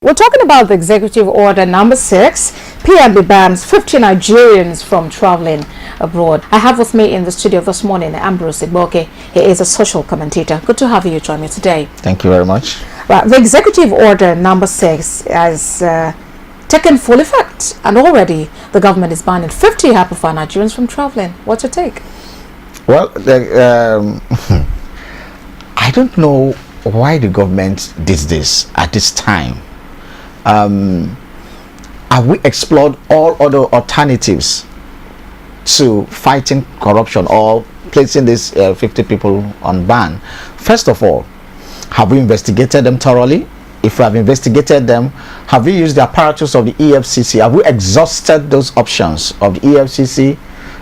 We're talking about the executive order number 6. PNB bans 50 Nigerians from traveling abroad. I have with me in the studio this morning Ambrose Igboke. He is a social commentator. Good to have you join me today. Thank you very much. Right, the executive order number 6 has taken full effect, and already the government is banning 50 high-profile Nigerians from traveling. What's your take? Well, I don't know why the government did this at this time. Have we explored all other alternatives to fighting corruption or placing these 50 people on ban? First of all, have we investigated them thoroughly? If we have investigated them, have we used the apparatus of the EFCC? Have we exhausted those options of the EFCC,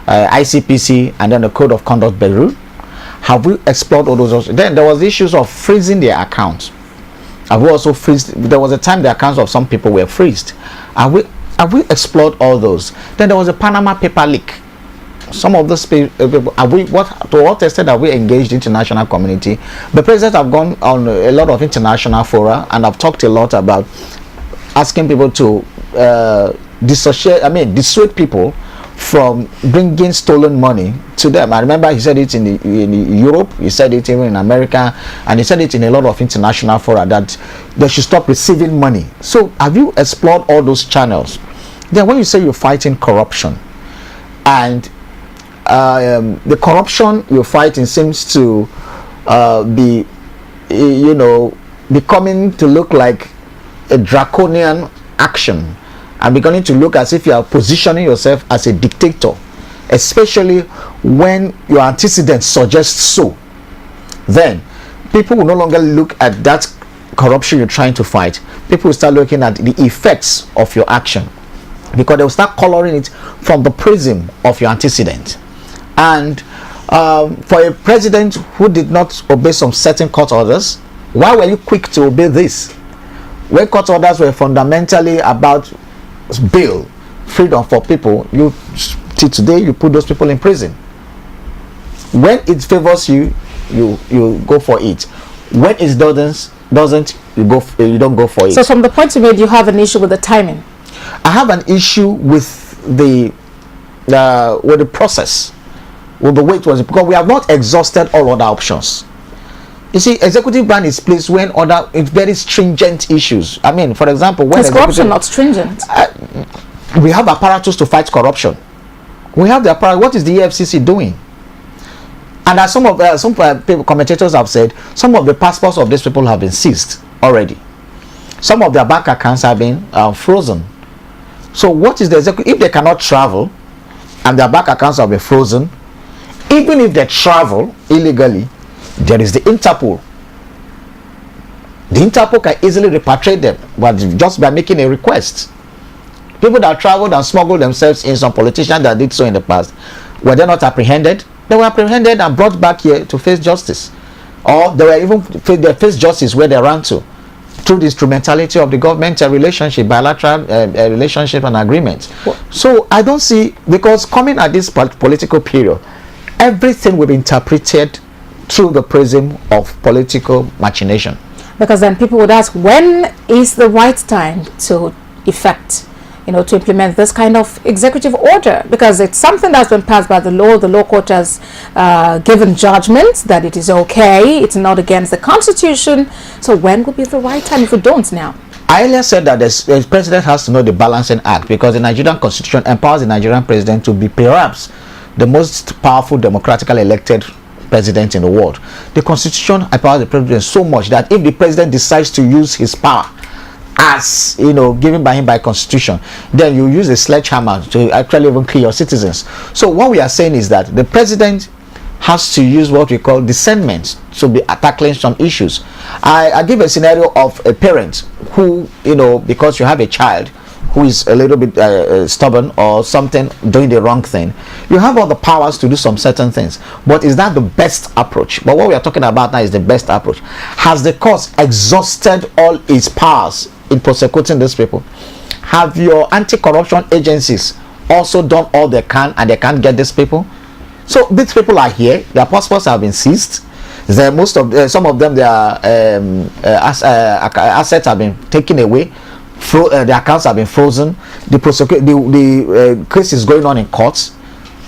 ICPC, and then the Code of Conduct Bureau? Have we explored all those options? Then there was the issues of freezing their accounts. Have we also freezed? There was a time the accounts of some people were freezed. Have we explored all those? Then there was a Panama paper leak. Some of those people, to what extent have we engaged the international community? The president have gone on a lot of international fora and have talked a lot about asking people to dissuade people from bringing stolen money to them. I remember he said it in Europe, he said it even in America, and he said it in a lot of international fora that they should stop receiving money. So have you explored all those channels? Then when you say you're fighting corruption, and the corruption you're fighting seems to be becoming to look like a draconian action, and beginning to look as if you are positioning yourself as a dictator, especially when your antecedents suggest so, then people will no longer look at that corruption you're trying to fight. People will start looking at the effects of your action, because they will start coloring it from the prism of your antecedent. And for a president who did not obey some certain court orders, why were you quick to obey this? When court orders were fundamentally about bail, freedom for people, till today you put those people in prison. When it favors you, you go for it. When it doesn't, you don't go for it. So from the point you made, you have an issue with the timing. I have an issue with the process, with the way it was, because we have not exhausted all other options. You see, executive ban is placed when other very stringent issues. I mean, for example, when is corruption not stringent? We have apparatus to fight corruption. We have the apparatus. What is the EFCC doing? And as some people, commentators have said, some of the passports of these people have been seized already. Some of their bank accounts have been frozen. So what is the executive? If they cannot travel and their bank accounts have been frozen, even if they travel illegally, there is the Interpol. The Interpol can easily repatriate them, but just by making a request. People that traveled and smuggled themselves in, some politicians that did so in the past, were they not apprehended? They were apprehended and brought back here to face justice, or they were even face justice where they ran to, through the instrumentality of the government relationship, bilateral relationship and agreement. So I don't see, because coming at this political period, everything will be interpreted through the prism of political machination. Because then people would ask, when is the right time to to implement this kind of executive order? Because it's something that's been passed by the law. The law court has given judgment that it is okay. It's not against the Constitution. So when would be the right time if we don't now? I earlier said that the president has to know the balancing act, because the Nigerian Constitution empowers the Nigerian president to be perhaps the most powerful democratically elected president in the world. The Constitution empowers the president so much that if the president decides to use his power as given by him by Constitution, then you use a sledgehammer to actually even kill your citizens. So what we are saying is that the president has to use what we call discernment to be tackling some issues. I give a scenario of a parent who, because you have a child who is a little bit stubborn or something, doing the wrong thing, you have all the powers to do some certain things, but is that the best approach? But what we are talking about now is the best approach. Has the court exhausted all its powers in prosecuting these people? Have your anti-corruption agencies also done all they can, and they can't get these people? So these people are here, their passports have been seized, some of them, their assets have been taken away the accounts have been frozen, the case is going on in courts.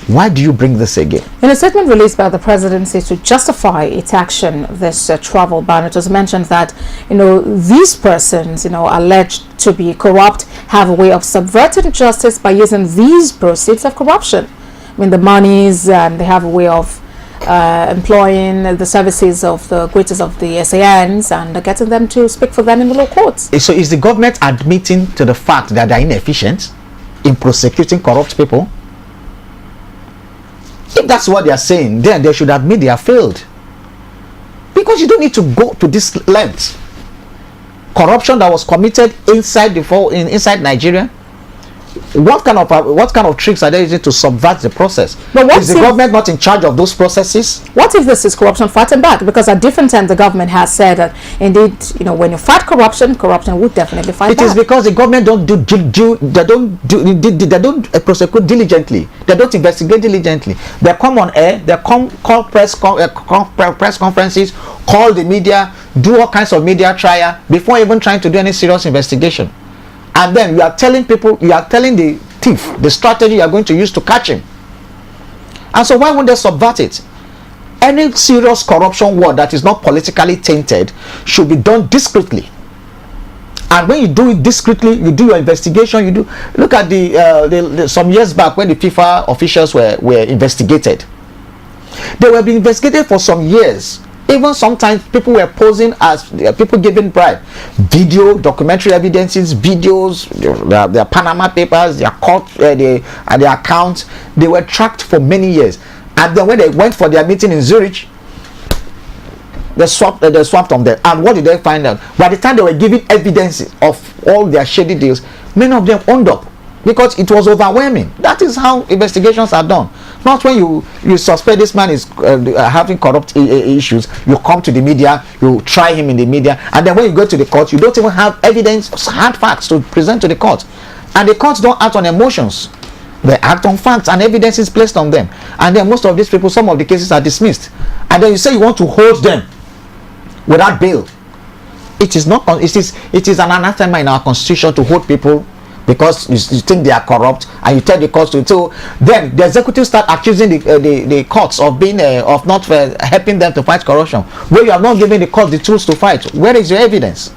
Why do you bring this again? In a statement released by the presidency to justify its action, this travel ban, it was mentioned that, these persons, alleged to be corrupt, have a way of subverting justice by using these proceeds of corruption. I mean, the monies, and they have a way of employing the services of the greatest of the SANs and getting them to speak for them in the law courts. So is the government admitting to the fact that they're inefficient in prosecuting corrupt people? If that's what they are saying, then they should admit they have failed. Because you don't need to go to this length. Corruption that was committed inside Nigeria. What kind of tricks are they using to subvert the process? But is the government not in charge of those processes? What if this is corruption fighting back? Because at different times the government has said that indeed, when you fight corruption would definitely fight back. It is because the government don't prosecute diligently. They don't investigate diligently. They come on air, they call press conferences, call the media, do all kinds of media trial before even trying to do any serious investigation. And then you are telling the thief the strategy you are going to use to catch him. And so why won't they subvert it? Any serious corruption work that is not politically tainted should be done discreetly. And when you do it discreetly, you do your investigation. You do look at the some years back when the FIFA officials were investigated. They were being investigated for some years. Even sometimes people were posing as people giving bribe. Video, documentary evidences, videos, their Panama papers, their court, their accounts. They were tracked for many years. And then when they went for their meeting in Zurich, they swapped on them. And what did they find out? By the time they were giving evidence of all their shady deals, many of them owned up because it was overwhelming. That is how investigations are done. Not when you suspect this man is having corrupt issues, you come to the media, you try him in the media, and then when you go to the court, you don't even have evidence, hard facts to present to the court. And the courts don't act on emotions. They act on facts, and evidence is placed on them. And then most of these people, some of the cases are dismissed. And then you say you want to hold them without bail. It is not. It is an anathema in our constitution to hold people because you think they are corrupt, and you tell the courts to. So then the executive start accusing the courts of being of not helping them to fight corruption, where you have not given the courts the tools to fight. Where is your evidence?